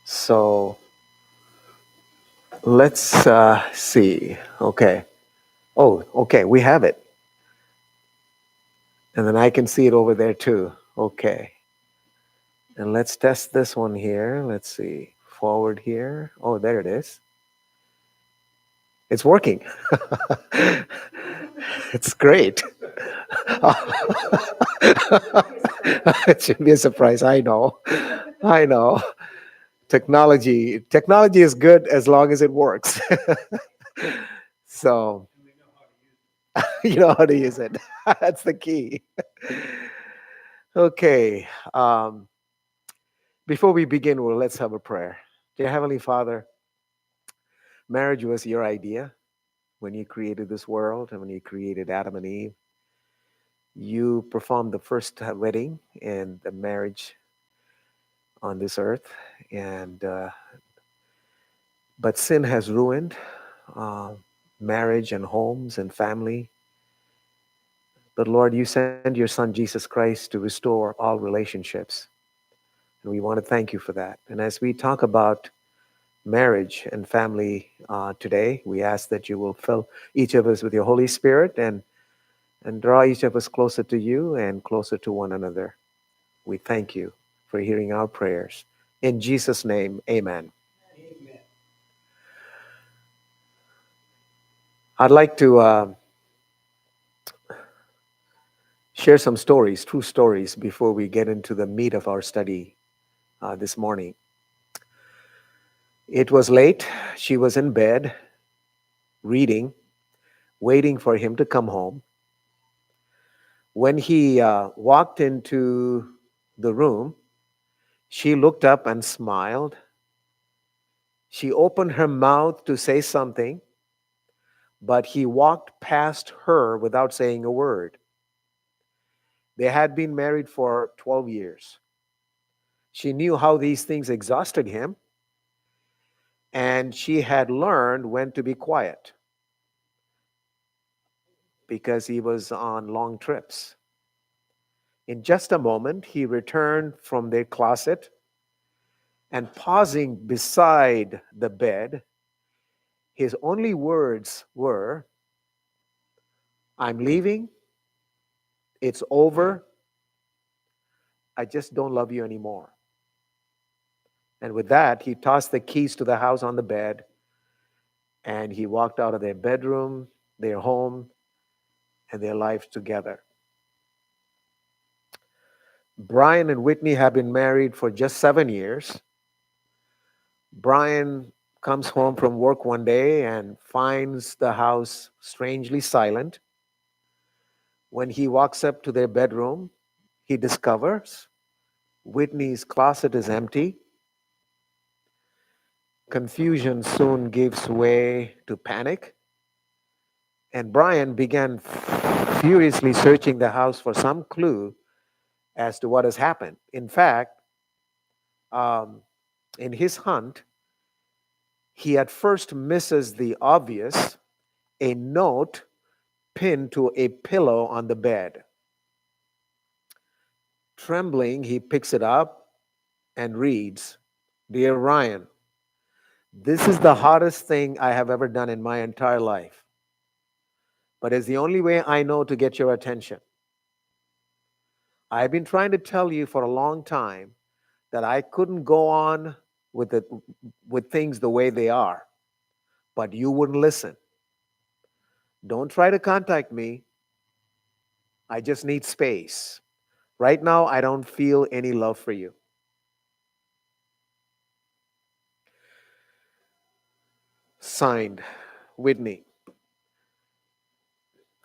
So let's see. Okay. Oh, okay. We have it. And then I can see it over there too. Okay. And let's test this one here. Let's see. Forward here. Oh, there it is. It's working. It's great. It should be a surprise. I know. I know. Technology is good as long as it works. So you know how to use it. That's the key. Okay. Before we begin, well, let's have a prayer. Dear Heavenly Father, marriage was your idea when you created this world and when you created Adam and Eve. You performed the first wedding and the marriage on this earth, and but sin has ruined uh, marriage and homes and family. But Lord, you send your Son Jesus Christ to restore all relationships, and we want to thank you for that. And as we talk about marriage and family today, we ask that you will fill each of us with your Holy Spirit and draw each of us closer to you and closer to one another. We thank you for hearing our prayers. In Jesus' name, amen. I'd like to share some stories, true stories, before we get into the meat of our study this morning. It was late. She was in bed, reading, waiting for him to come home. When he walked into the room, she looked up and smiled. She opened her mouth to say something, but he walked past her without saying a word. They had been married for 12 years. She knew how these things exhausted him, and she had learned when to be quiet because he was on long trips. In just a moment, he returned from their closet and pausing beside the bed, his only words were, "I'm leaving. It's over. I just don't love you anymore." And with that, he tossed the keys to the house on the bed and he walked out of their bedroom, their home, and their lives together. Brian and Whitney have been married for just 7 years. Brian comes home from work one day and finds the house strangely silent. When he walks up to their bedroom, he discovers Whitney's closet is empty. Confusion soon gives way to panic, and Brian began furiously searching the house for some clue as to what has happened. In fact, um, in his hunt, he at first misses the obvious, a note pinned to a pillow on the bed. Trembling, he picks it up and reads, "Dear Ryan, this is the hardest thing I have ever done in my entire life, but it's the only way I know to get your attention. I've been trying to tell you for a long time that I couldn't go on with it, with things the way they are, but you wouldn't listen. Don't try to contact me. I just need space. Right now, I don't feel any love for you." Signed, Whitney.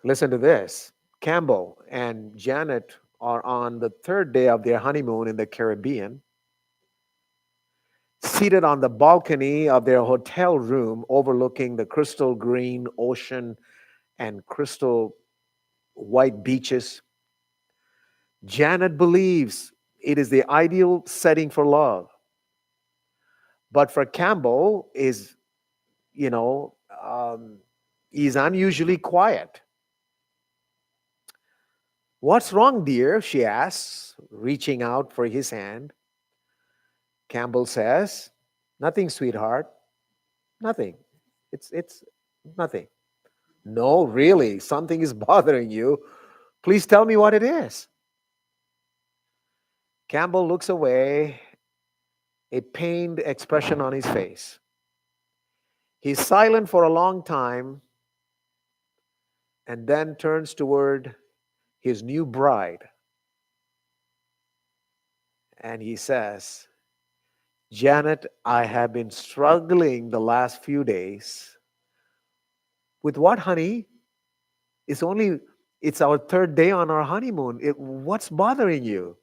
Listen to this. Campbell and Janet are on the third day of their honeymoon in the Caribbean, seated on the balcony of their hotel room overlooking the crystal green ocean and crystal white beaches. Janet believes it is the ideal setting for love. But for Campbell, you know, um, is unusually quiet. "What's wrong, dear?" she asks, reaching out for his hand. Campbell says, nothing, sweetheart. Nothing. It's nothing. No, really, something is bothering you. Please tell me what it is. Campbell looks away, a pained expression on his face. He's silent for a long time and then turns toward his new bride and he says, Janet, I have been struggling the last few days. With what, honey? It's only it's our third day on our honeymoon. What's bothering you?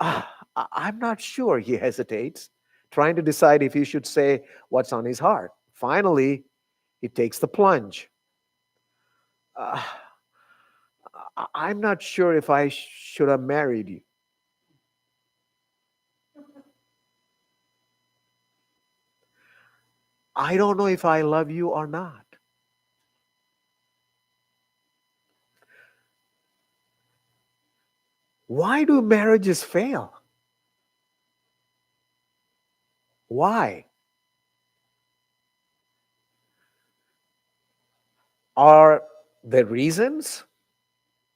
I'm not sure, he hesitates, trying to decide if he should say what's on his heart. Finally, he takes the plunge. Uh, I'm not sure if I should have married you. I don't know if I love you or not. Why do marriages fail? Why? Are there reasons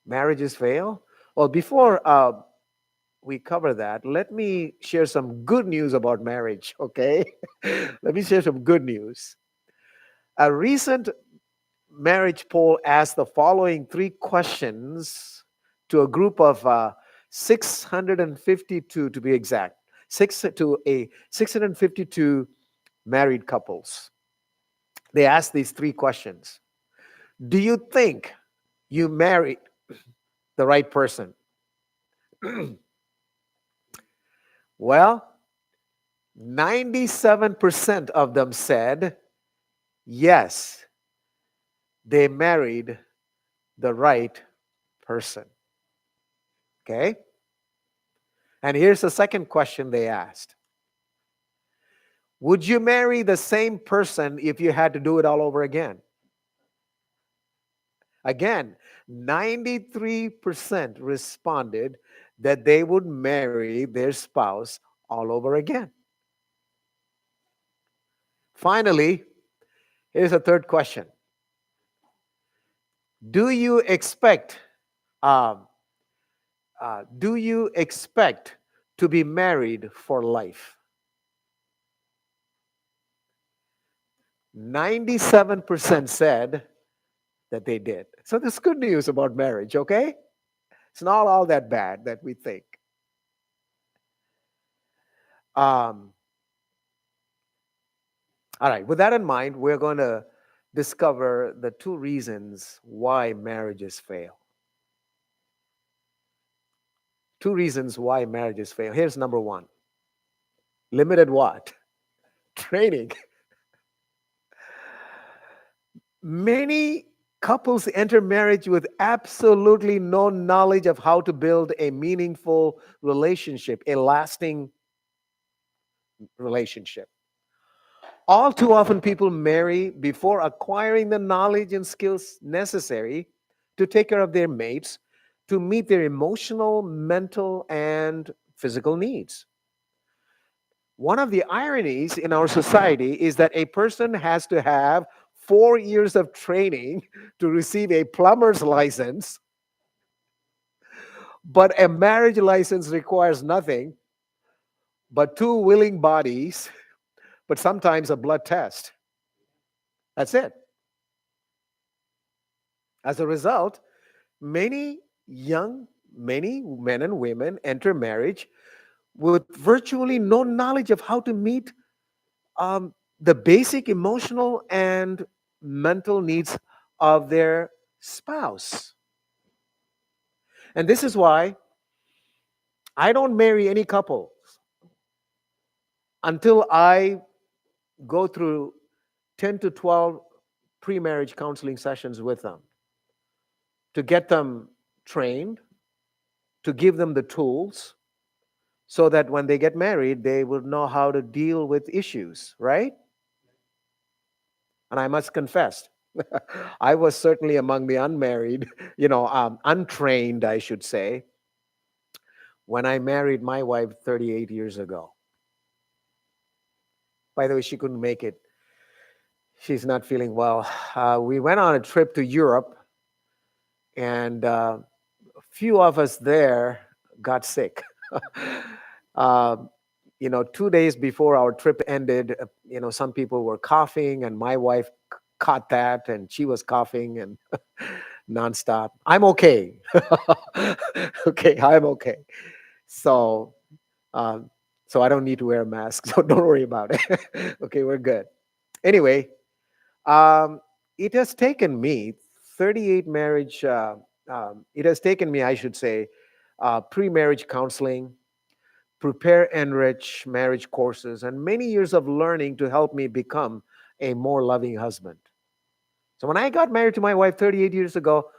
marriages fail? Well, before we cover that, let me share some good news about marriage, okay? Let me share some good news. A recent marriage poll asked the following three questions to a group of 652, to be exact, 652 married couples. They asked these three questions. Do you think you married the right person? Well, 97% of them said yes, they married the right person. Okay? And here's the second question they asked. Would you marry the same person if you had to do it all over again? Again, 93% responded that they would marry their spouse all over again. Finally, here's a third question. Do you expect um, to be married for life? 97% said that they did. So there's good news about marriage, okay? It's not all that bad that we think. Um, all right, with that in mind, we're going to discover the two reasons why marriages fail. Two reasons why marriages fail. Here's number one. Limited what? Training. Many couples enter marriage with absolutely no knowledge of how to build a meaningful relationship, a lasting relationship. All too often, people marry before acquiring the knowledge and skills necessary to take care of their mates, to meet their emotional, mental, and physical needs. One of the ironies in our society is that a person has to have 4 years of training to receive a plumber's license, but a marriage license requires nothing but two willing bodies, but sometimes a blood test. That's it. As a result, many men and women enter marriage with virtually no knowledge of how to meet the basic emotional and mental needs of their spouse. And this is why I don't marry any couple until I go through 10 to 12 pre marriage counseling sessions with them to get them trained, to give them the tools so that when they get married, they will know how to deal with issues, right? And I must confess, I was certainly among the unmarried, untrained, I should say. when I married my wife 38 years ago. By the way, she couldn't make it. She's not feeling well. We went on a trip to Europe, and a few of us there got sick. uh, 2 days before our trip ended, some people were coughing, and my wife caught that, and she was coughing and nonstop. I'm okay. Okay, I'm okay. So, um, so I don't need to wear a mask. So don't worry about it. Okay, we're good. Anyway, um, it has taken me 38 marriage. It has taken me, I should say, pre-marriage counseling, prepare enrich marriage courses, and many years of learning to help me become a more loving husband. So when I got married to my wife 38 years ago,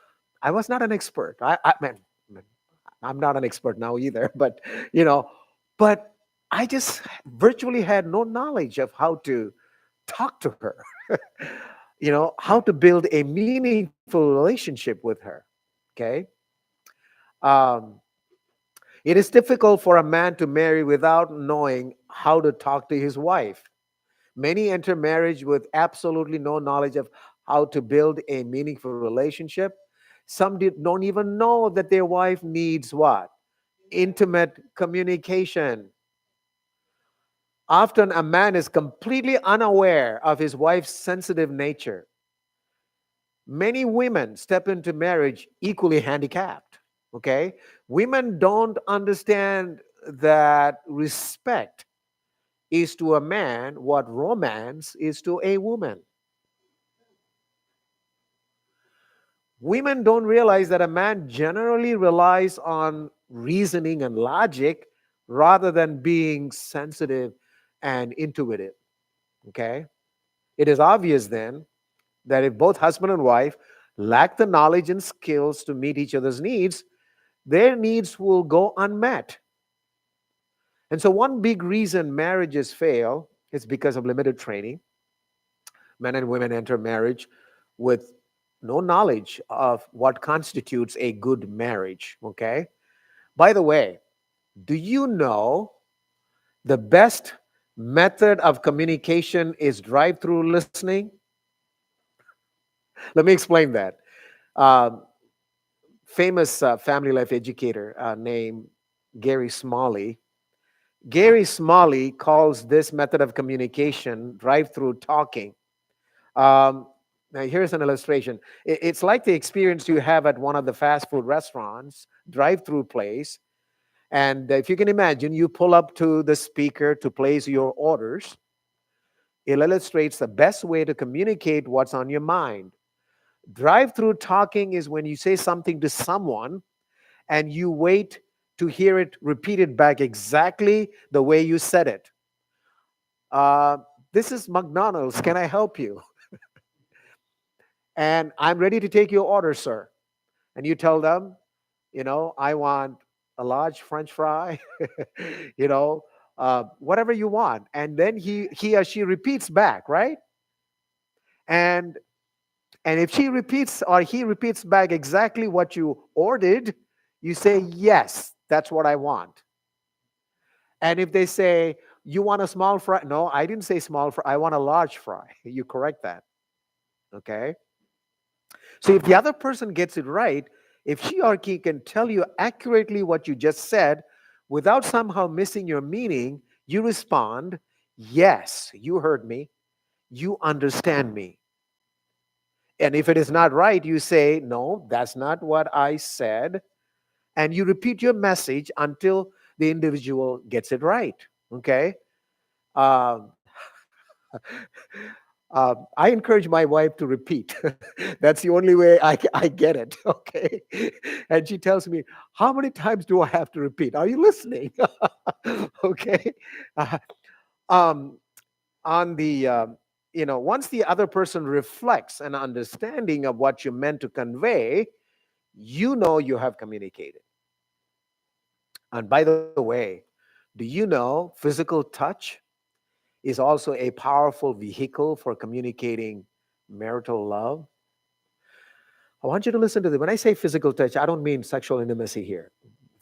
I was not an expert. Man, I'm not an expert now either, but you know, but I just virtually had no knowledge of how to talk to her, how to build a meaningful relationship with her. Okay. Um, it is difficult for a man to marry without knowing how to talk to his wife. Many enter marriage with absolutely no knowledge of how to build a meaningful relationship. Some don't even know that their wife needs what? Intimate communication. Often a man is completely unaware of his wife's sensitive nature. Many women step into marriage equally handicapped. Okay? Women don't understand that respect is to a man what romance is to a woman. Women don't realize that a man generally relies on reasoning and logic rather than being sensitive and intuitive. Okay? It is obvious then that if both husband and wife lack the knowledge and skills to meet each other's needs, their needs will go unmet. And so, one big reason marriages fail is because of limited training. Men and women enter marriage with no knowledge of what constitutes a good marriage. Okay. By the way, do you know the best method of communication is drive through listening? Let me explain that. Um, Famous family life educator named Gary Smalley. Gary Smalley calls this method of communication drive through talking. Um, Now, here's an illustration. It's like the experience you have at one of the fast food restaurants, drive through place. And if you can imagine, you pull up to the speaker to place your orders. It illustrates the best way to communicate what's on your mind. Drive through talking is when you say something to someone and you wait to hear it repeated back exactly the way you said it. Uh, this is McDonald's. Can I help you? And I'm ready to take your order, sir. And you tell them, I want a large French fry, you know, whatever you want. And then he or she repeats back, right? And and if she repeats or he repeats back exactly what you ordered, you say, yes, that's what I want. And if they say, you want a small fry? No, I didn't say small fry. I want a large fry. You correct that. Okay. So if the other person gets it right, if she or he can tell you accurately what you just said without somehow missing your meaning, you respond, yes, you heard me. You understand me. And if it is not right, you say, no, that's not what I said. And you repeat your message until the individual gets it right. Okay. Um, I encourage my wife to repeat. That's the only way I get it. Okay. And she tells me, how many times do I have to repeat? Are you listening? Okay. Uh, um, on the, once the other person reflects an understanding of what you meant to convey, you know you have communicated. And by the way, do you know physical touch is also a powerful vehicle for communicating marital love? I want you to listen to this. When I say physical touch, I don't mean sexual intimacy here.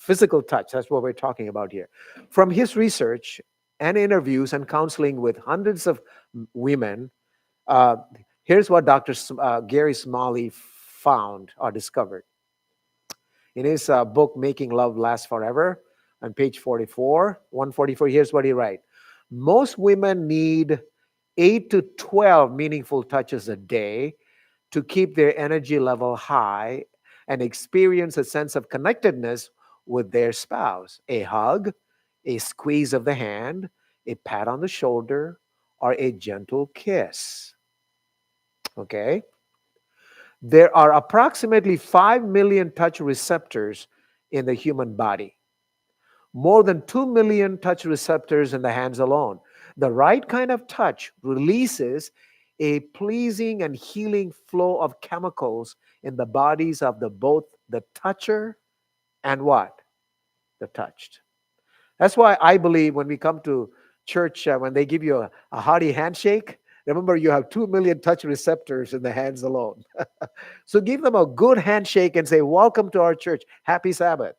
Physical touch, that's what we're talking about here. From his research and interviews and counseling with hundreds of women, uh, here's what Gary Smalley found or discovered. In his book, Making Love Last Forever, on page 44, 144, here's what he writes. Most women need 8 to 12 meaningful touches a day to keep their energy level high and experience a sense of connectedness with their spouse. A hug, a squeeze of the hand, a pat on the shoulder, or a gentle kiss. Okay? There are approximately 5 million touch receptors in the human body, more than 2 million touch receptors in the hands alone. The right kind of touch releases a pleasing and healing flow of chemicals in the bodies of both the toucher and what? The touched. That's why I believe when we come to church, when they give you a hearty handshake, remember you have 2 million touch receptors in the hands alone. So give them a good handshake and say, "Welcome to our church. Happy Sabbath."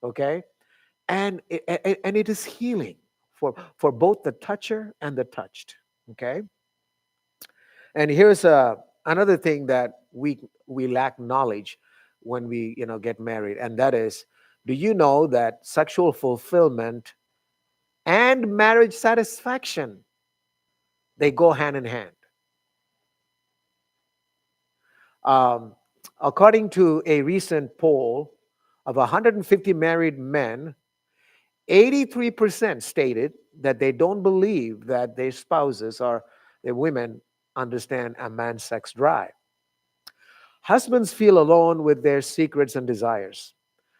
Okay? And it is healing for both the toucher and the touched. Okay? And here's another thing that we lack knowledge when we get married, and that is, do you know that sexual fulfillment and marriage satisfaction, they go hand in hand? Um, According to a recent poll of 150 married men, 83% stated that they don't believe that their spouses or their women understand a man's sex drive. Husbands feel alone with their secrets and desires,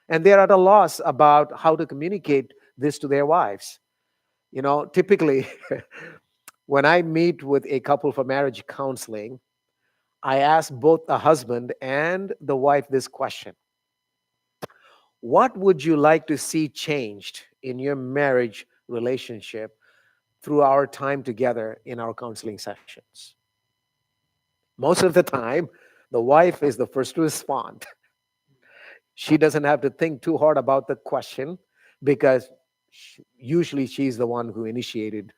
and they're at a loss about how to communicate this to their wives. Typically, when I meet with a couple for marriage counseling, I ask both the husband and the wife this question: what would you like to see changed in your marriage relationship through our time together in our counseling sessions? Most of the time, the wife is the first to respond. She doesn't have to think too hard about the question because usually she's the one who initiated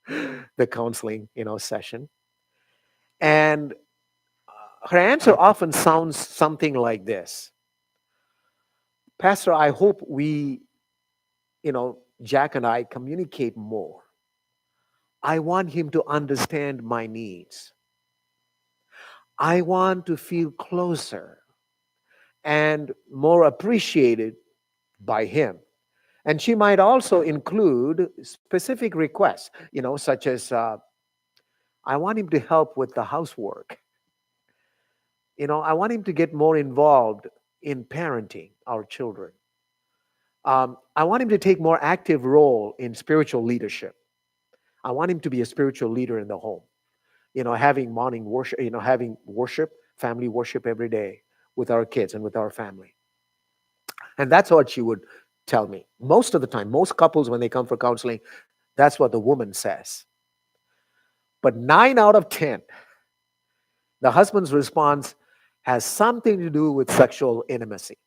the counseling session. And her answer often sounds something like this: "Pastor, I hope Jack and I communicate more. I want him to understand my needs. I want to feel closer and more appreciated by him." And she might also include specific requests, such as, "I want him to help with the housework. I want him to get more involved in parenting our children. I want him to take more active role in spiritual leadership. I want him to be a spiritual leader in the home. Having morning worship, having worship, family worship every day with our kids and with our family." And that's what she would tell me. Most of the time, most couples, when they come for counseling, that's what the woman says. But 9 out of 10, the husband's response has something to do with sexual intimacy.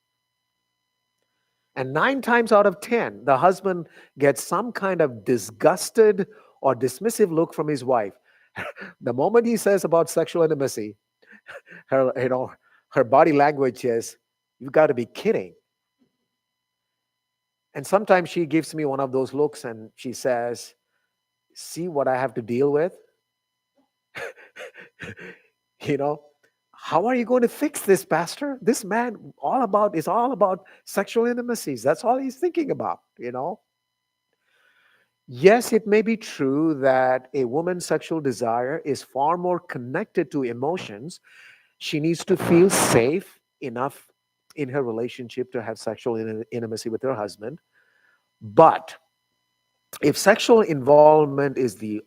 And 9 times out of 10, the husband gets some kind of disgusted or dismissive look from his wife. The moment he says about sexual intimacy, her body language is, "You've got to be kidding." And sometimes she gives me one of those looks and she says, "See what I have to deal with?" you know, "How are you going to fix this, Pastor? This man is all about sexual intimacies. That's all he's thinking about. Yes, it may be true that a woman's sexual desire is far more connected to emotions. She needs to feel safe enough in her relationship to have sexual intimacy with her husband. But if sexual involvement is the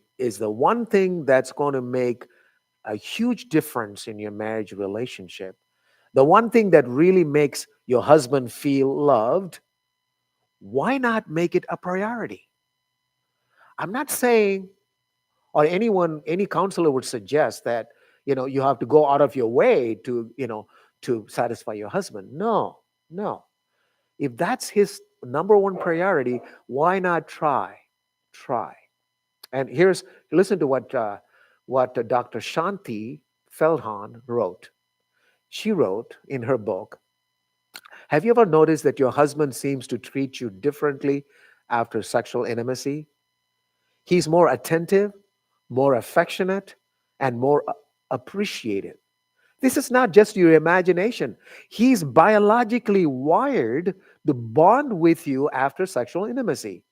one thing that's going to make a huge difference in your marriage relationship, the one thing that really makes your husband feel loved, why not make it a priority? I'm not saying, or any counselor would suggest that you have to go out of your way to satisfy your husband. No, no. If that's his number one priority, why not try? Try. And listen to what Dr. Shanti Feldhahn wrote. She wrote in her book, have you ever noticed that your husband seems to treat you differently after sexual intimacy? He's more attentive, more affectionate, and more appreciative. This is not just your imagination. He's biologically wired to bond with you after sexual intimacy.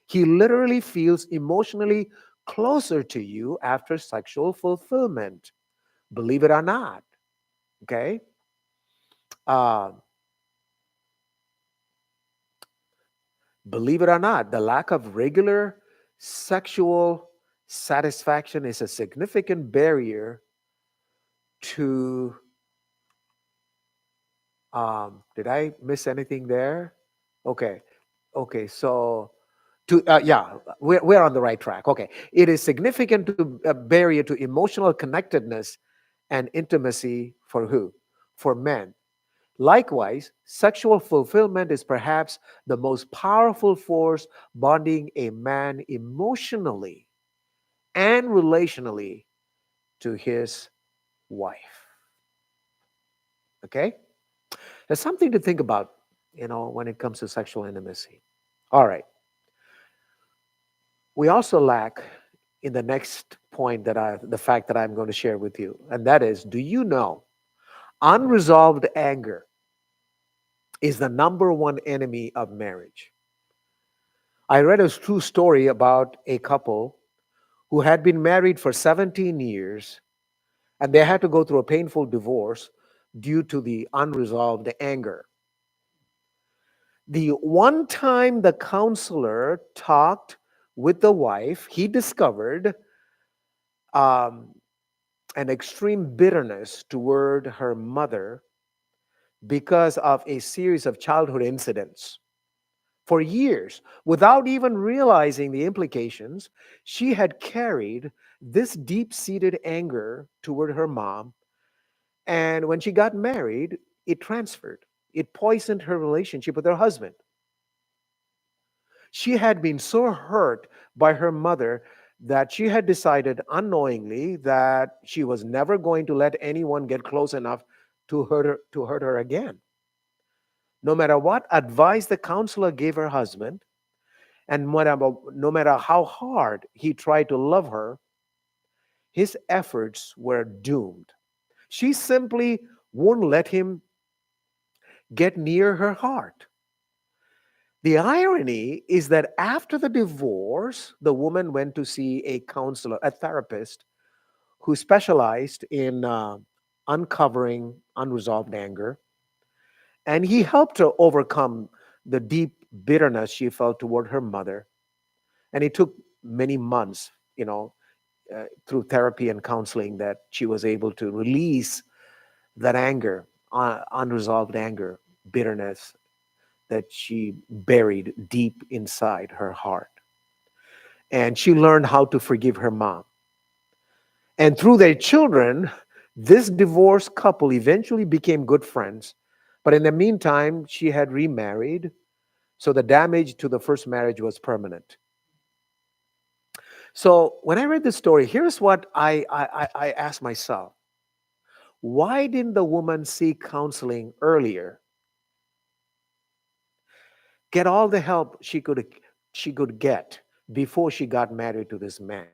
He literally feels emotionally closer to you after sexual fulfillment. Believe it or not. Okay? Uh, Believe it or not, the lack of regular sexual satisfaction is a significant barrier to. Did I miss anything there? Okay. Okay. So yeah, we're on the right track. Okay. It is significant to a barrier to emotional connectedness and intimacy for who? For men. Likewise, sexual fulfillment is perhaps the most powerful force bonding a man emotionally and relationally to his wife. Okay? There's something to think about, when it comes to sexual intimacy. All right. We also lack in the next point the fact that I'm going to share with you, and that is, do you know unresolved anger is the number one enemy of marriage? I read a true story about a couple who had been married for 17 years and they had to go through a painful divorce due to the unresolved anger. The one time the counselor talked with the wife, he discovered um, an extreme bitterness toward her mother because of a series of childhood incidents. For years, without even realizing the implications, she had carried this deep seated anger toward her mom. And when she got married, it transferred. It poisoned her relationship with her husband. She had been so hurt by her mother that she had decided unknowingly that she was never going to let anyone get close enough to hurt her again. No matter what advice the counselor gave her husband, and no matter how hard he tried to love her, his efforts were doomed. She simply wouldn't let him get near her heart. The irony is that after the divorce, the woman went to see a counselor, a therapist who specialized in uncovering unresolved anger. And he helped her overcome the deep bitterness she felt toward her mother. And it took many months, through therapy and counseling, that she was able to release that anger, unresolved anger, bitterness that she buried deep inside her heart. And she learned how to forgive her mom. And through their children, this divorced couple eventually became good friends. But in the meantime, she had remarried. So the damage to the first marriage was permanent. So when I read this story, here's what I asked myself. Why didn't the woman seek counseling earlier? Get all the help she could get before she got married to this man.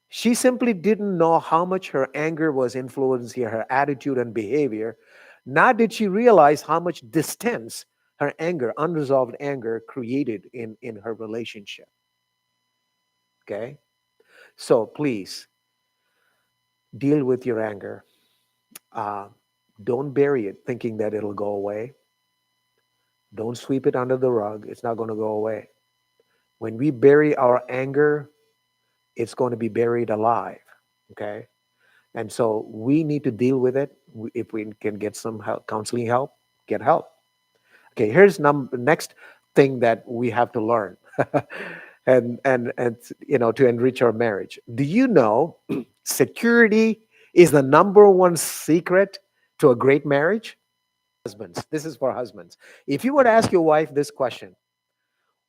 She simply didn't know how much her anger was influencing her attitude and behavior. Nor did she realize how much distance her anger, unresolved anger, created in her relationship. Okay? So please deal with your anger. Uh, don't bury it thinking that it'll go away. Don't sweep it under the rug. It's not going to go away. When we bury our anger, it's going to be buried alive. Okay? And so we need to deal with it. If we can get some help, counseling help, get help. Okay, here's next thing that we have to learn, and to enrich our marriage. Do you know security is the number one secret to a great marriage? husbands. This is for husbands. If you would ask your wife this question,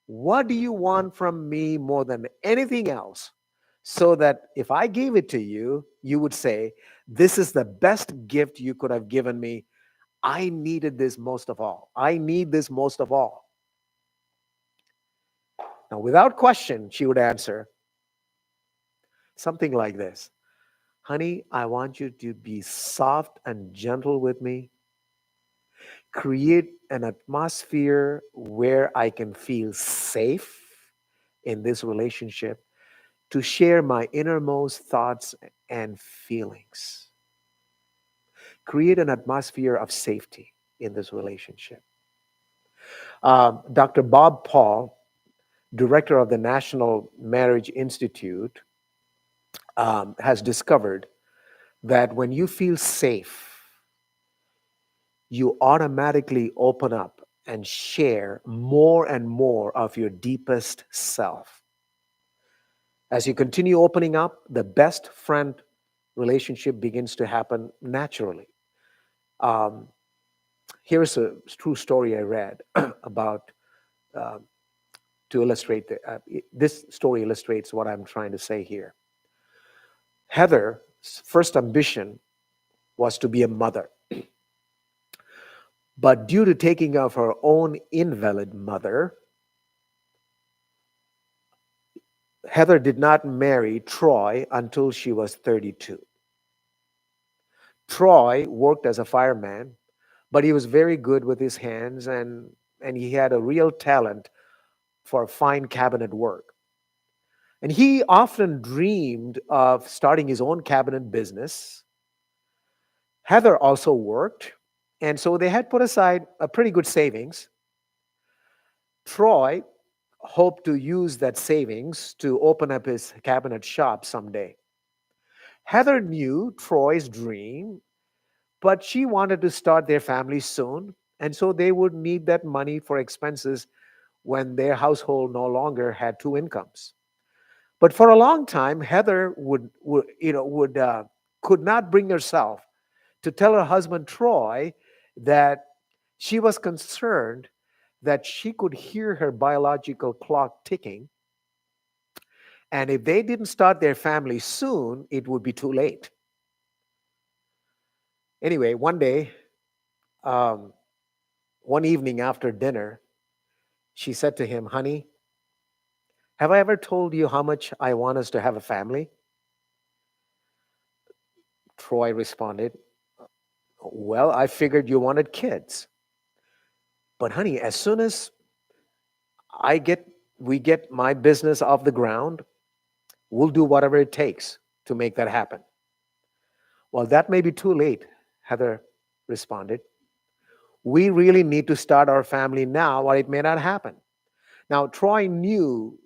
what do you want from me more than anything else? So that if I gave it to you, you would say, this is the best gift you could have given me. I needed this most of all. I need this most of all. Now, without question, she would answer something like this: honey, I want you to be soft and gentle with me. Create an atmosphere where I can feel safe in this relationship to share my innermost thoughts and feelings. Create an atmosphere of safety in this relationship. Dr. Bob Paul, director of the National Marriage Institute, has discovered that when you feel safe, you automatically open up and share more and more of your deepest self. As you continue opening up, the best friend relationship begins to happen naturally. Um, Here's a true story I read about uh, to illustrate this story illustrates what I'm trying to say here. Heather's first ambition was to be a mother, but due to taking of her own invalid mother, Heather did not marry Troy until she was 32. Troy worked as a fireman, but he was very good with his hands, and he had a real talent for fine cabinet work. And he often dreamed of starting his own cabinet business. Heather also worked, and so they had put aside a pretty good savings. Troy hoped to use that savings to open up his cabinet shop someday. Heather knew Troy's dream, but she wanted to start their family soon, and so they would need that money for expenses when their household no longer had two incomes. But for a long time, Heather could not bring herself to tell her husband Troy that she was concerned that she could hear her biological clock ticking, and if they didn't start their family soon, it would be too late. Anyway, um, one evening after dinner, she said to him, honey, have I ever told you how much I want us to have a family? Troy responded, well, I figured you wanted kids. But honey, as soon as I get we get my business off the ground, we'll do whatever it takes to make that happen. Well, that may be too late, Heather responded. We really need to start our family now, or it may not happen. Now, Troy knew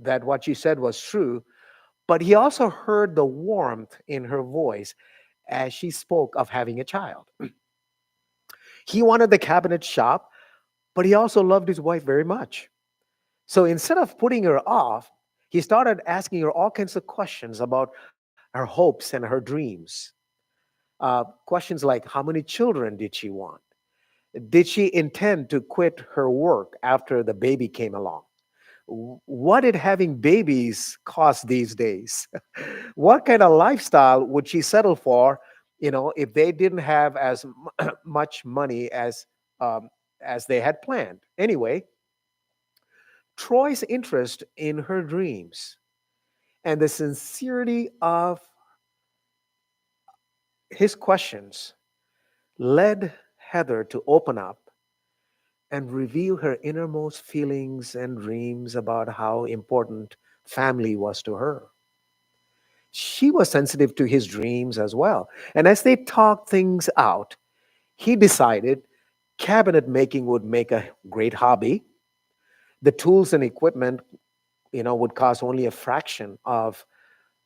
that what she said was true, but he also heard the warmth in her voice as she spoke of having a child. He wanted the cabinet shop, but he also loved his wife very much. So instead of putting her off, he started asking her all kinds of questions about her hopes and her dreams. Questions like, how many children did she want? Did she intend to quit her work after the baby came along? What did having babies cost these days? What kind of lifestyle would she settle for, if they didn't have as much money um, as they had planned? Anyway, Troy's interest in her dreams and the sincerity of his questions led Heather to open up and reveal her innermost feelings and dreams about how important family was to her. She was sensitive to his dreams as well. And as they talked things out, he decided cabinet making would make a great hobby. The tools and equipment, would cost only a fraction of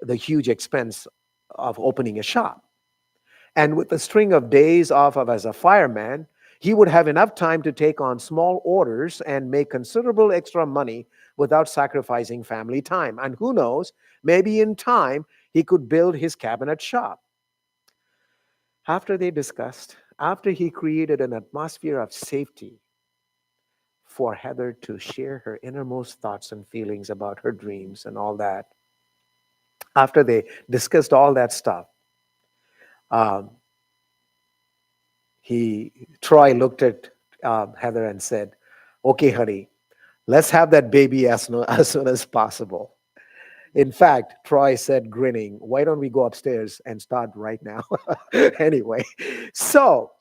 the huge expense of opening a shop. And with a string of days off of as a fireman, he would have enough time to take on small orders and make considerable extra money without sacrificing family time. And who knows, maybe in time he could build his cabinet shop. After they discussed after he created an atmosphere of safety for Heather to share her innermost thoughts and feelings about her dreams and all that, after they discussed all that stuff, um, Troy looked at Heather and said, "Okay, honey, let's have that baby as, no, as soon as possible." In fact, Troy said, grinning, "Why don't we go upstairs and start right now?" Anyway, so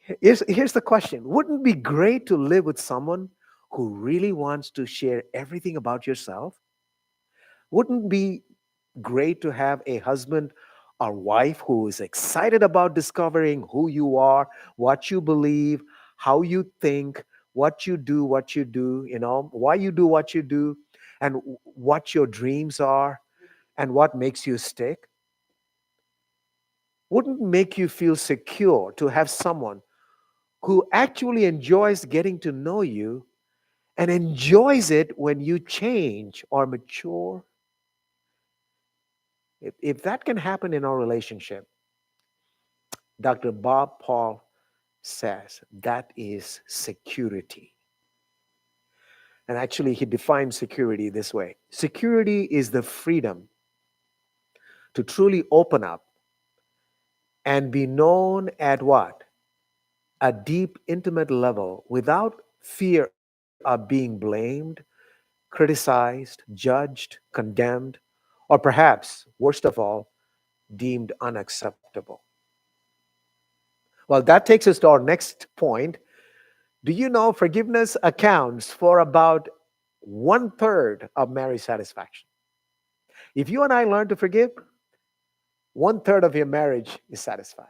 here's the question. Wouldn't it be great to live with someone who really wants to share everything about yourself? Wouldn't it be great to have a husband or wife who is excited about discovering who you are, what you believe, how you think, what you do, why you do what you do, and what your dreams are, and what makes you stick? Wouldn't it make you feel secure to have someone who actually enjoys getting to know you and enjoys it when you change or mature? If that can happen in our relationship, Dr. Bob Paul says that is security. And actually, he defines security this way: security is the freedom to truly open up and be known at what? A deep, intimate level without fear of being blamed, criticized, judged, condemned, or perhaps, worst of all, deemed unacceptable. Well, that takes us to our next point. Do you know forgiveness accounts for about one third of marriage satisfaction? If you and I learn to forgive, one third of your marriage is satisfied.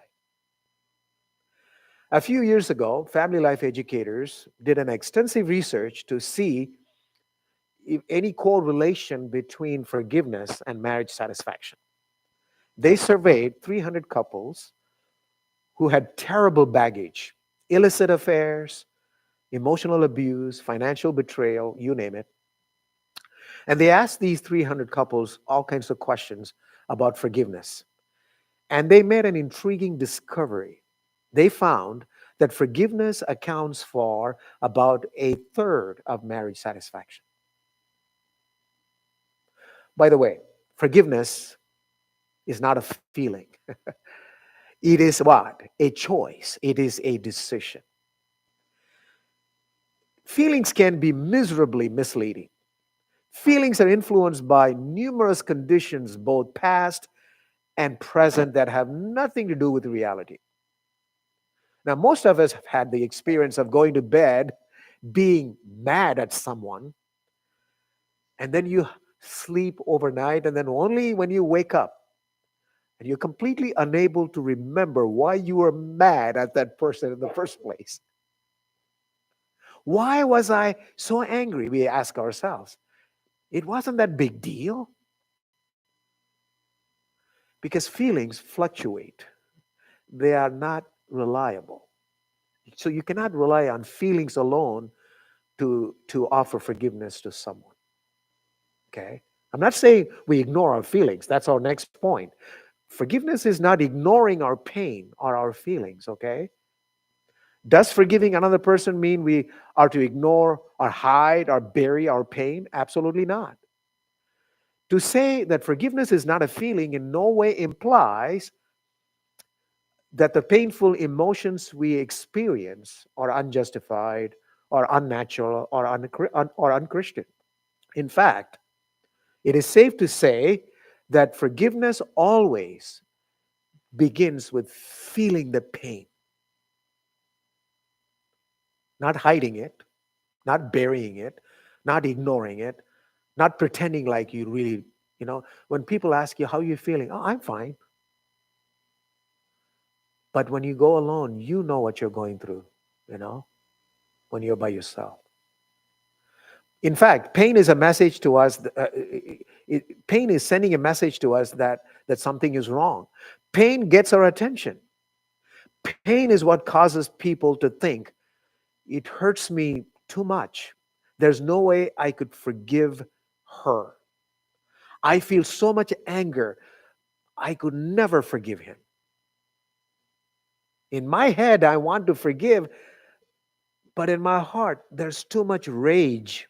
A few years ago, family life educators did an extensive research to see if any correlation between forgiveness and marriage satisfaction. They surveyed 300 couples who had terrible baggage, illicit affairs, emotional abuse, financial betrayal, you name it. And they asked these 300 couples all kinds of questions about forgiveness. And they made an intriguing discovery. They found that forgiveness accounts for about a third of marriage satisfaction. By the way, forgiveness is not a feeling. It is what? A choice. It is a decision. Feelings can be miserably misleading. Feelings are influenced by numerous conditions, both past and present, that have nothing to do with reality. Now, most of us have had the experience of going to bed being mad at someone, and then you sleep overnight, and then only when you wake up, and you're completely unable to remember why you were mad at that person in the first place. Why was I so angry? We ask ourselves. It wasn't that big deal because feelings fluctuate. They are not reliable. So you cannot rely on feelings alone to offer forgiveness to someone. Okay? I'm not saying we ignore our feelings. That's our next point. Forgiveness is not ignoring our pain or our feelings, okay? Does forgiving another person mean we are to ignore or hide or bury our pain? Absolutely not. To say that forgiveness is not a feeling in no way implies that the painful emotions we experience are unjustified or unnatural or, or unchristian. In fact, it is safe to say that forgiveness always begins with feeling the pain, not hiding it, not burying it, not ignoring it, not pretending like you really, when people ask you, how are you feeling? Oh, I'm fine. But when you go alone, you know what you're going through, you know, when you're by yourself. In fact, pain is a message to us. Pain is sending a message to us that something is wrong. Pain gets our attention. Pain is what causes people to think, it hurts me too much. There's no way I could forgive her. I feel so much anger. I could never forgive him. In my head, I want to forgive, but in my heart, there's too much rage.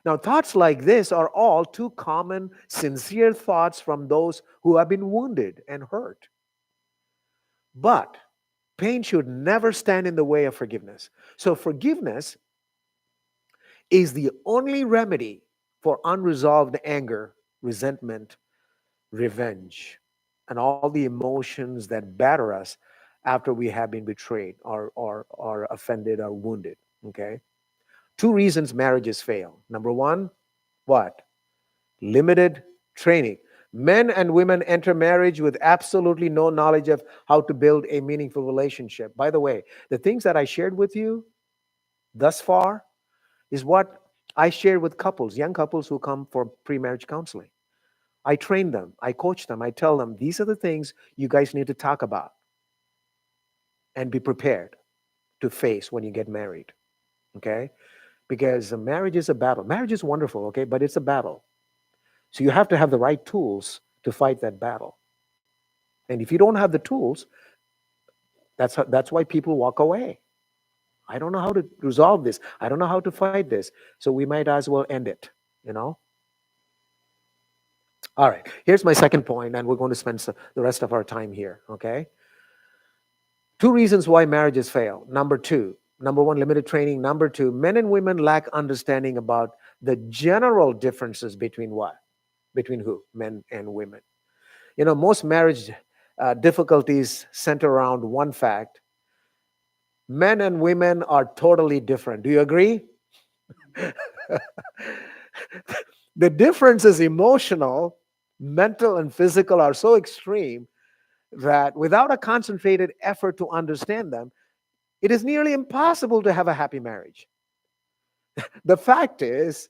Now, thoughts like this are all too common, sincere thoughts from those who have been wounded and hurt. But pain should never stand in the way of forgiveness. So, forgiveness is the only remedy for unresolved anger, resentment, revenge, and all the emotions that batter us after we have been betrayed or offended or wounded. Okay? Two reasons marriages fail. Number one, what? Limited training. Men and women enter marriage with absolutely no knowledge of how to build a meaningful relationship. By the way, the things that I shared with you thus far is what I share with couples, young couples who come for pre-marriage counseling. I train them, I coach them, I tell them these are the things you guys need to talk about and be prepared to face when you get married. Okay? Because marriage is a battle. Marriage is wonderful, okay, but it's a battle. So you have to have the right tools to fight that battle. And if you don't have the tools, that's why people walk away. I don't know how to resolve this. I don't know how to fight this. So we might as well end it, you know? All right. Here's my second point, and we're going to spend the rest of our time here, okay? Two reasons why marriages fail. Number one, limited training. Number two, men and women lack understanding about the general differences between what? Between who? Men and women. You know, most marriage difficulties center around one fact: men and women are totally different. Do you agree? The differences, emotional, mental, and physical, are so extreme that without a concentrated effort to understand them, it is nearly impossible to have a happy marriage. The fact is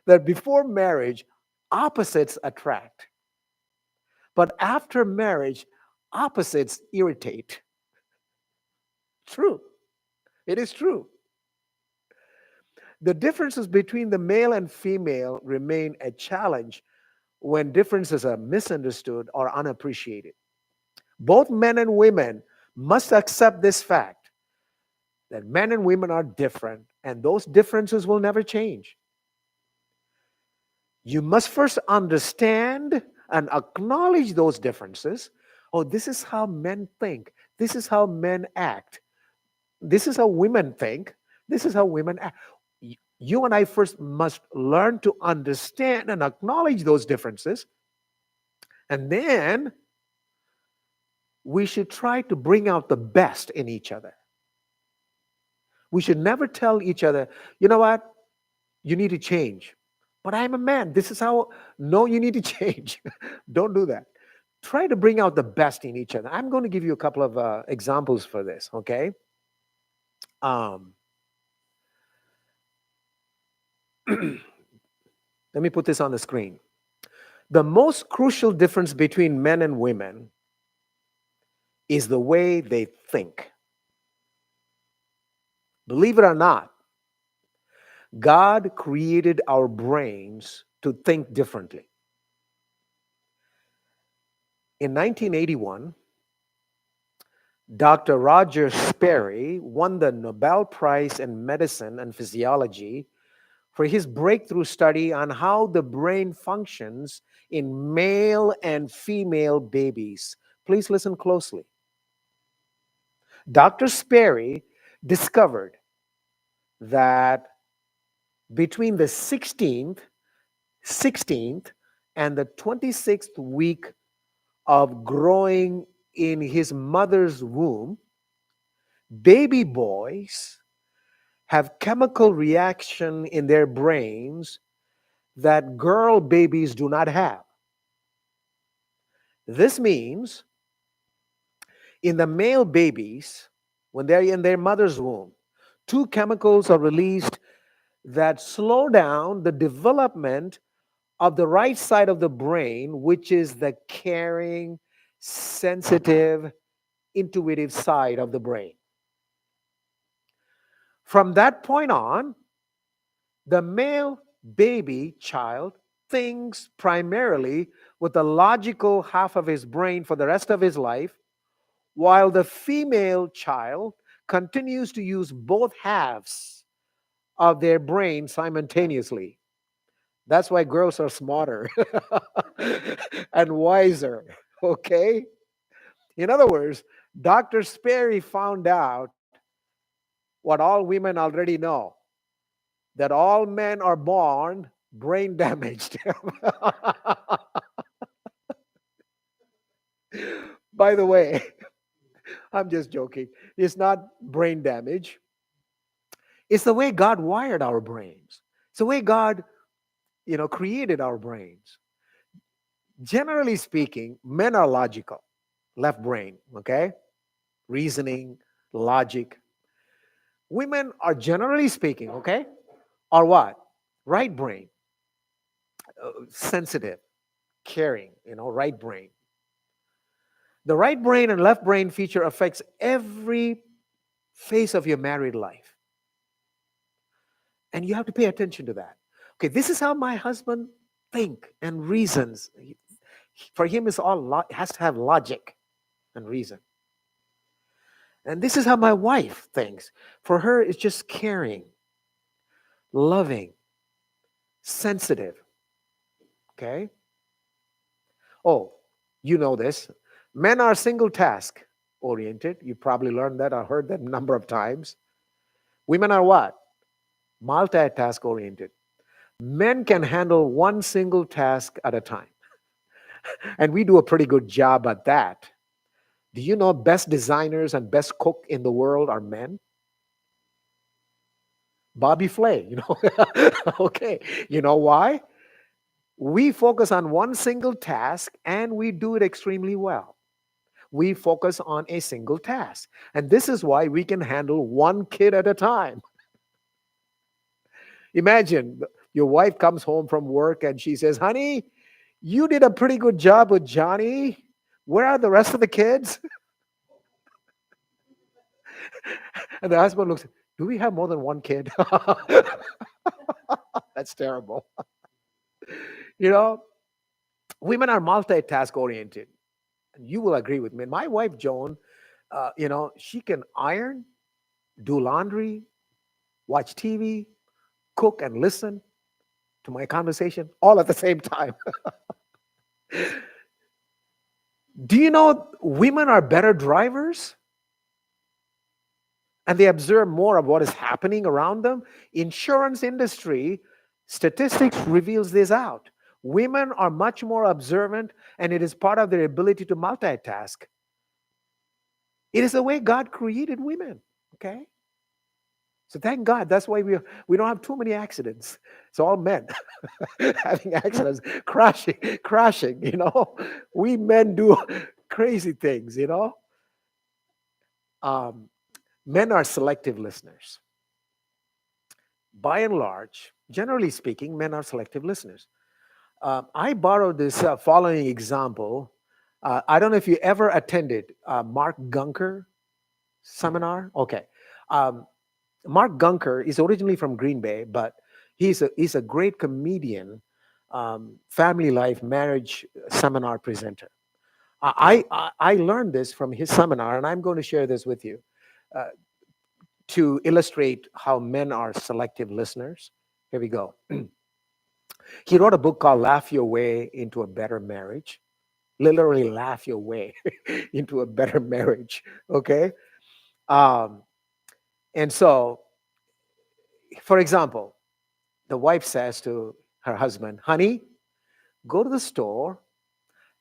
that before marriage, opposites attract. But after marriage, opposites irritate. True. It is true. The differences between the male and female remain a challenge when differences are misunderstood or unappreciated. Both men and women must accept this fact that men and women are different, and those differences will never change. You must first understand and acknowledge those differences. Oh, this is how men think. This is how men act. This is how women think. This is how women act. You and I first must learn to understand and acknowledge those differences. And then we should try to bring out the best in each other. We should never tell each other, you know what, you need to change. But I'm a man. This is how, no, you need to change. Don't do that. Try to bring out the best in each other. I'm going to give you a couple of examples for this, okay? Um, let me put this on the screen. The most crucial difference between men and women is the way they think. Believe it or not, God created our brains to think differently. In 1981, Dr. Roger Sperry won the Nobel Prize in Medicine and Physiology for his breakthrough study on how the brain functions in male and female babies. Please listen closely. Dr. Sperry discovered that between the 16th and the 26th week of growing in his mother's womb, baby boys have chemical reaction in their brains that girl babies do not have. This means in the male babies, when they're in their mother's womb, two chemicals are released that slow down the development of the right side of the brain, which is the caring, sensitive, intuitive side of the brain. From that point on, the male baby child thinks primarily with the logical half of his brain for the rest of his life, while the female child continues to use both halves of their brain simultaneously. That's why girls are smarter and wiser. Okay? In other words, Dr. Sperry found out what all women already know, that all men are born brain damaged. By the way, I'm just joking. It's not brain damage. It's the way God wired our brains. It's the way God, created our brains. Generally speaking, men are logical, left brain, okay? Reasoning, logic. Women are generally speaking, okay? Are what? Right brain, sensitive, caring, right brain. The right brain and left brain feature affects every phase of your married life. And you have to pay attention to that. Okay, this is how my husband think and reasons. For him, it's all has to have logic and reason. And this is how my wife thinks. For her, it's just caring, loving, sensitive. Okay? Oh, you know this. Men are single task oriented. You probably learned that or heard that a number of times. Women are what? Multitask oriented. Men can handle one single task at a time. And we do a pretty good job at that. Do you know best designers and best cook in the world are men? Bobby Flay, Okay. You know why? We focus on one single task and we do it extremely well. We focus on a single task. And this is why we can handle one kid at a time. Imagine your wife comes home from work and she says, "Honey, you did a pretty good job with Johnny. Where are the rest of the kids?" And the husband looks, "Do we have more than one kid?" That's terrible. You know, women are multitask oriented. And you will agree with me. My wife, Joan, she can iron, do laundry, watch TV, cook, and listen to my conversation all at the same time. Do you know women are better drivers? And they observe more of what is happening around them. Insurance industry statistics reveals this out. Women are much more observant, and it is part of their ability to multitask. It is the way God created women. Okay? So thank God. That's why we don't have too many accidents. It's all men having accidents, crashing. We men do crazy things. Um, Men are selective listeners. By and large, generally speaking, men are selective listeners. I borrowed this following example. I don't know if you ever attended Mark Gunker seminar. Okay. Um, Mark Gunker is originally from Green Bay, but he's a great comedian, family life, marriage seminar presenter. I learned this from his seminar, and I'm going to share this with you uh, to illustrate how men are selective listeners. Here we go. He wrote a book called Laugh Your Way into a Better Marriage. Literally, laugh your way into a better marriage. Okay. Um, and so, for example, the wife says to her husband, "Honey, go to the store,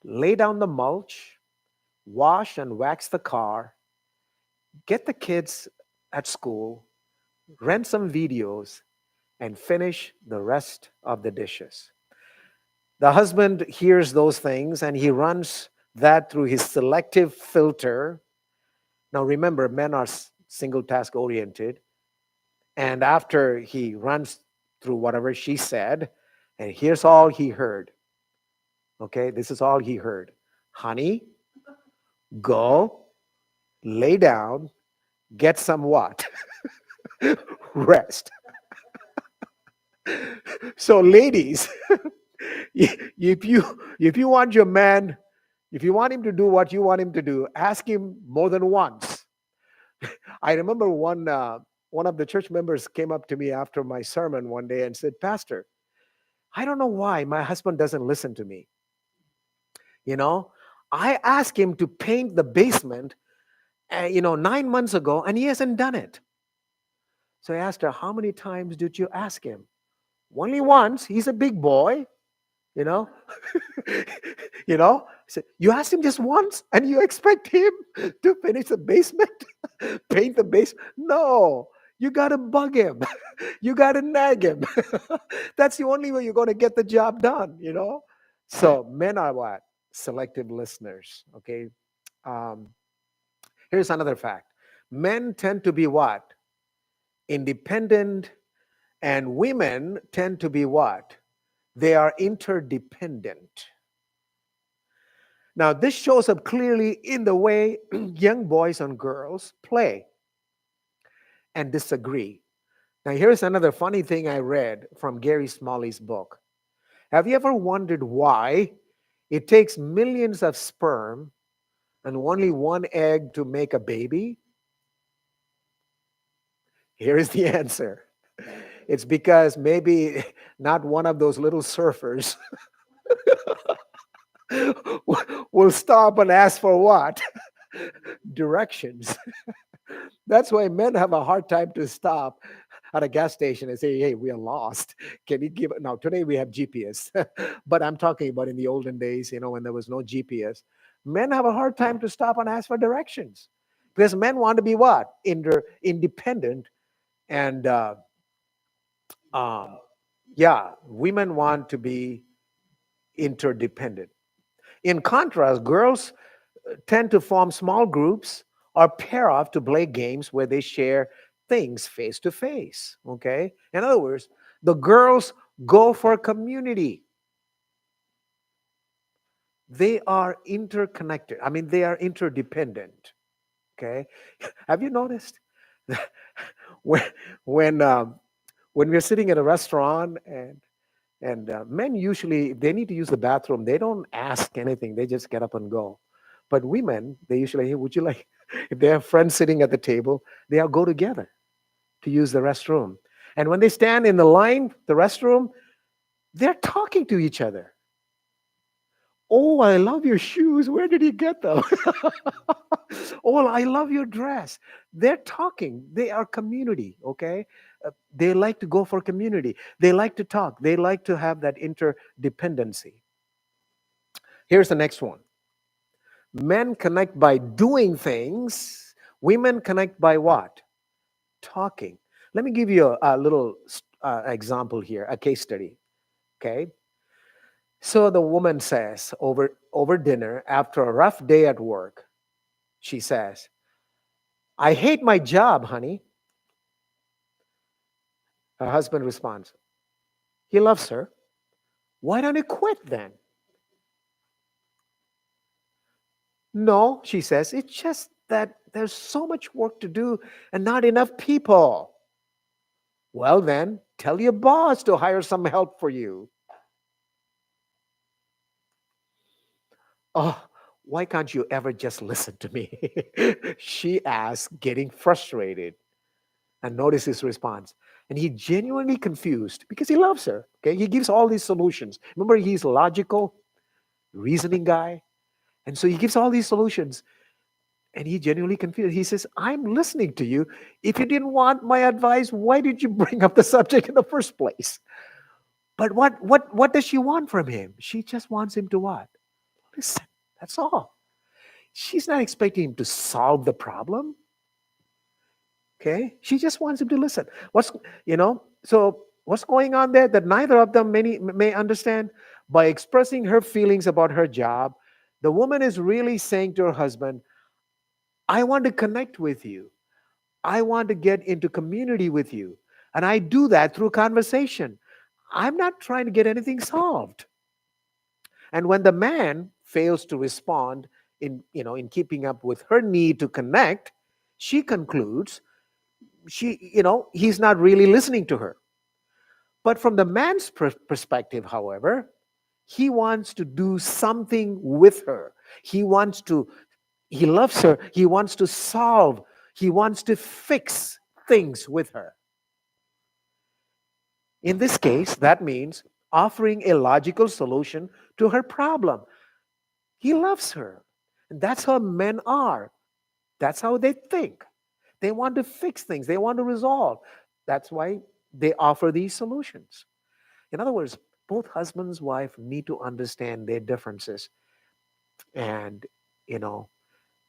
lay down the mulch, wash and wax the car, get the kids at school, rent some videos, and finish the rest of the dishes." The husband hears those things and he runs that through his selective filter. Now, remember, men are single task oriented. And after he runs through whatever she said, and here's all he heard. Okay, this is all he heard. "Honey, go, lay down, get some what? Rest." So, ladies, if you want your man If you want him to do what you want him to do, ask him more than once. I remember one of the church members came up to me after my sermon one day and said, Pastor, I don't know why my husband doesn't listen to me. You know, I asked him to paint the basement, 9 months ago, and he hasn't done it. So I asked her, how many times did you ask him? Only once. He's a big boy, you know. So you asked him just once and you expect him to finish the basement, paint the base? No, you got to bug him. You got to nag him. That's the only way you're going to get the job done, So men are what? Selective listeners, okay? Um, Here's another fact. Men tend to be what? Independent, and women tend to be what? They are interdependent. Now, this shows up clearly in the way young boys and girls play and disagree. Now, here's another funny thing I read from Gary Smalley's book. Have you ever wondered why it takes millions of sperm and only one egg to make a baby? Here is the answer. It's because maybe not one of those little surfers will stop and ask for what? Directions. That's why men have a hard time to stop at a gas station and say, hey, we are lost. Can you give it? Now, today we have GPS, but I'm talking about in the olden days, when there was no GPS. Men have a hard time to stop and ask for directions because men want to be what? Independent. And women want to be interdependent. In contrast, girls tend to form small groups or pair off to play games where they share things face to face. Okay? In other words, the girls go for community. They are interconnected. I mean, they are interdependent. Okay? Have you noticed when we're sitting at a restaurant and men usually, if they need to use the bathroom, they don't ask anything. They just get up and go. But women, they usually, hey, would you like, if they have friends sitting at the table, they all go together to use the restroom. And when they stand in the line, the restroom, they're talking to each other. Oh, I love your shoes. Where did you get them? Oh, I love your dress. They're talking. They are community, okay? They like to go for community. They like to talk. They like to have that interdependency. Here's the next one. Men connect by doing things. Women connect by what? Talking. Let me give you a little example here, a case study, okay? So the woman says over dinner, after a rough day at work, she says, I hate my job, honey. Her husband responds, he loves her. Why don't you quit then? No, she says, it's just that there's so much work to do and not enough people. Well then, tell your boss to hire some help for you. Oh, why can't you ever just listen to me? She asked, getting frustrated. And notice his response. And he genuinely confused because he loves her. Okay, he gives all these solutions. Remember, he's logical, reasoning guy. And so he gives all these solutions. And he genuinely confused. He says, I'm listening to you. If you didn't want my advice, why did you bring up the subject in the first place? But what does she want from him? She just wants him to what? Listen, that's all. She's not expecting him to solve the problem. Okay? She just wants him to listen. So what's going on there that neither of them may understand? By expressing her feelings about her job, the woman is really saying to her husband, I want to connect with you. I want to get into community with you. And I do that through conversation. I'm not trying to get anything solved. And when the man fails to respond in keeping up with her need to connect, she concludes he's not really listening to her. But from the man's perspective, however, He wants to do something with her. He wants to, he loves her. He wants to solve, he wants to fix things with her. In this case, that means offering a logical solution to her problem. He loves her. And that's how men are. That's how they think. They want to fix things, they want to resolve. That's why they offer these solutions. In other words, both husbands and wife need to understand their differences and, you know,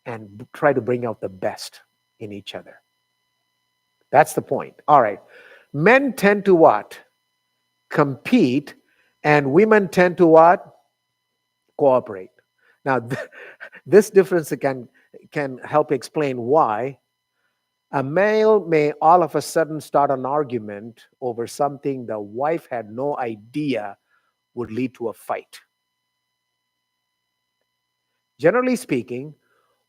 and try to bring out the best in each other. That's the point. All right. Men tend to what? Compete, and women tend to what? Cooperate. Now, this difference can help explain why a male may all of a sudden start an argument over something the wife had no idea would lead to a fight. Generally speaking,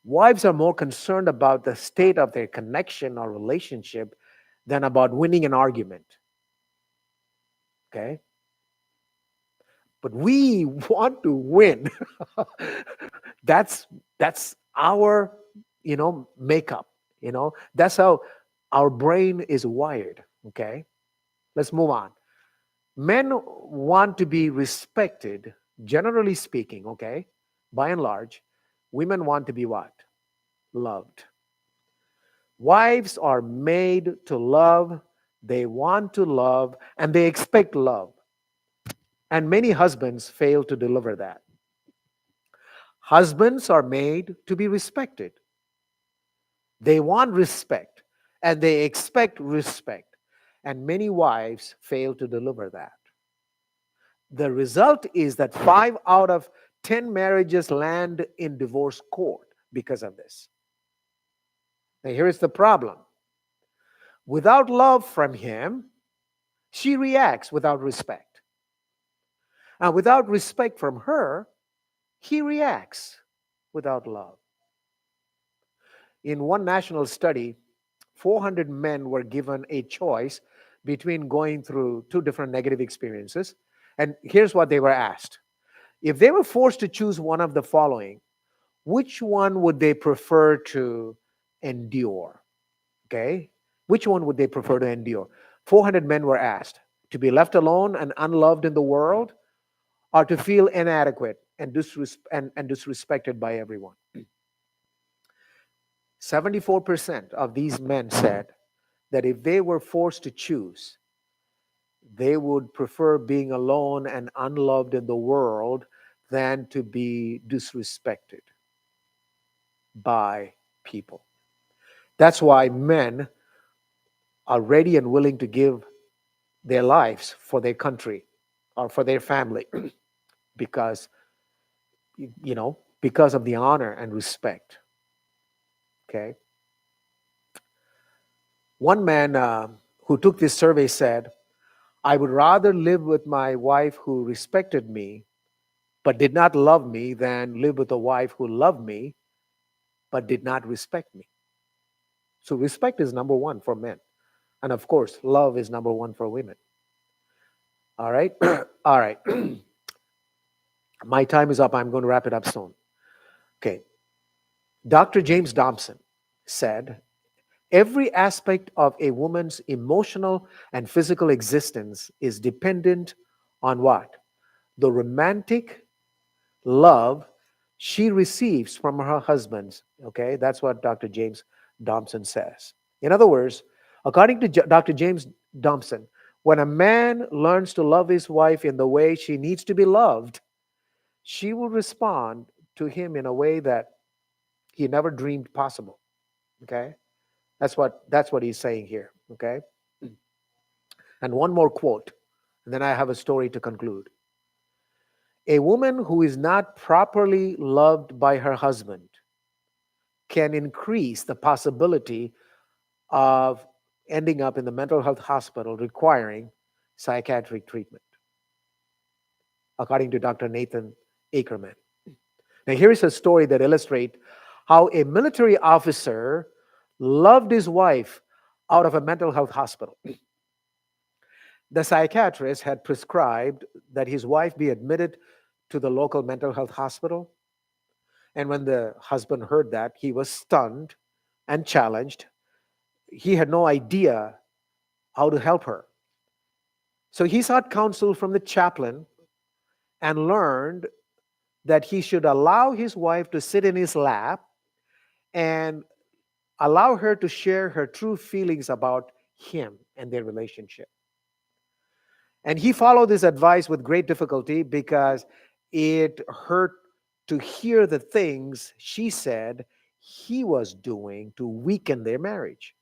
wives are more concerned about the state of their connection or relationship than about winning an argument. Okay? But we want to win. that's that's our, makeup. That's how our brain is wired. Okay? Let's move on. Men want to be respected, generally speaking, okay? By and large, women want to be what? Loved. Wives are made to love, they want to love, and they expect love. And many husbands fail to deliver that. Husbands are made to be respected. They want respect, and they expect respect. And many wives fail to deliver that. The result is that 5 out of 10 marriages land in divorce court because of this. Now, here's the problem. Without love from him, she reacts without respect. And without respect from her, he reacts without love. In one national study, 400 men were given a choice between going through two different negative experiences. And here's what they were asked. If they were forced to choose one of the following, which one would they prefer to endure? Okay? Which one would they prefer to endure? 400 men were asked to be left alone and unloved in the world, or to feel inadequate and disrespected by everyone. 74% of these men said that if they were forced to choose, they would prefer being alone and unloved in the world than to be disrespected by people. That's why men are ready and willing to give their lives for their country or for their family because, because of the honor and respect. Okay? One man who took this survey said, I would rather live with my wife who respected me but did not love me than live with a wife who loved me but did not respect me. So respect is number one for men. And of course, love is number one for women. All right? All right. My time is up. I'm going to wrap it up soon. Okay. Dr. James Dobson said, every aspect of a woman's emotional and physical existence is dependent on what? The romantic love she receives from her husband. Okay, that's what Dr. James Dobson says. In other words, according to Dr. James Dobson, when a man learns to love his wife in the way she needs to be loved, she will respond to him in a way that he never dreamed possible. Okay? That's what he's saying here. Okay? And one more quote, and then I have a story to conclude. A woman who is not properly loved by her husband can increase the possibility of ending up in the mental health hospital requiring psychiatric treatment, according to Dr. Nathan Ackerman. Now, here is a story that illustrates how a military officer loved his wife out of a mental health hospital. The psychiatrist had prescribed that his wife be admitted to the local mental health hospital. And when the husband heard that, he was stunned and challenged. He had no idea how to help her. So he sought counsel from the chaplain and learned that he should allow his wife to sit in his lap and allow her to share her true feelings about him and their relationship. And he followed this advice with great difficulty because it hurt to hear the things she said he was doing to weaken their marriage.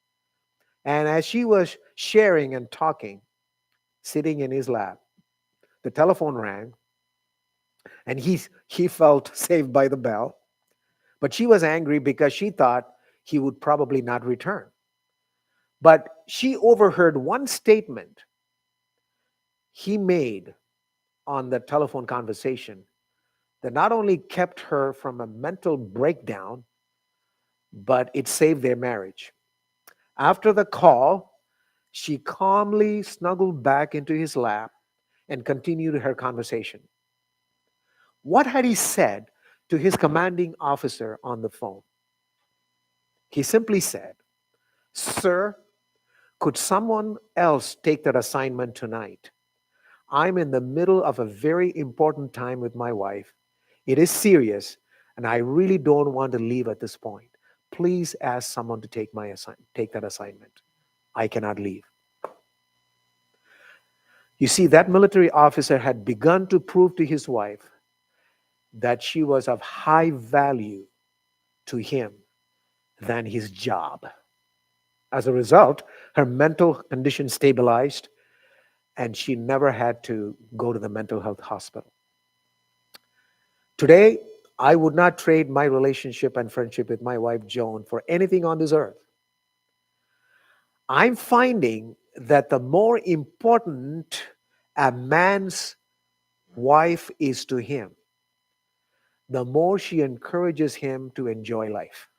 And as she was sharing and talking, sitting in his lap, the telephone rang and he felt saved by the bell. But she was angry because she thought he would probably not return. But she overheard one statement he made on the telephone conversation that not only kept her from a mental breakdown, but it saved their marriage. After the call, she calmly snuggled back into his lap and continued her conversation. What had he said to his commanding officer on the phone? He simply said, "Sir, could someone else take that assignment tonight? I'm in the middle of a very important time with my wife. It is serious, and I really don't want to leave at this point. Please ask someone to take that assignment. I cannot leave." You see, that military officer had begun to prove to his wife that she was of high value to him than his job. As a result, her mental condition stabilized and she never had to go to the mental health hospital. Today, I would not trade my relationship and friendship with my wife, Joan, for anything on this earth. I'm finding that the more important a man's wife is to him, the more she encourages him to enjoy life.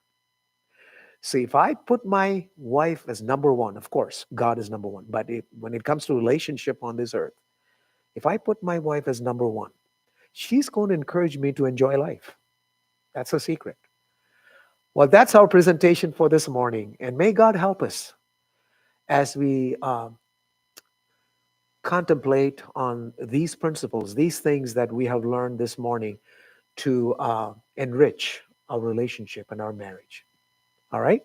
So if I put my wife as number one, of course, God is number one, but when it comes to relationship on this earth, if I put my wife as number one, she's going to encourage me to enjoy life. That's a secret. Well, that's our presentation for this morning. And may God help us as we contemplate on these principles, these things that we have learned this morning to enrich our relationship and our marriage. All right?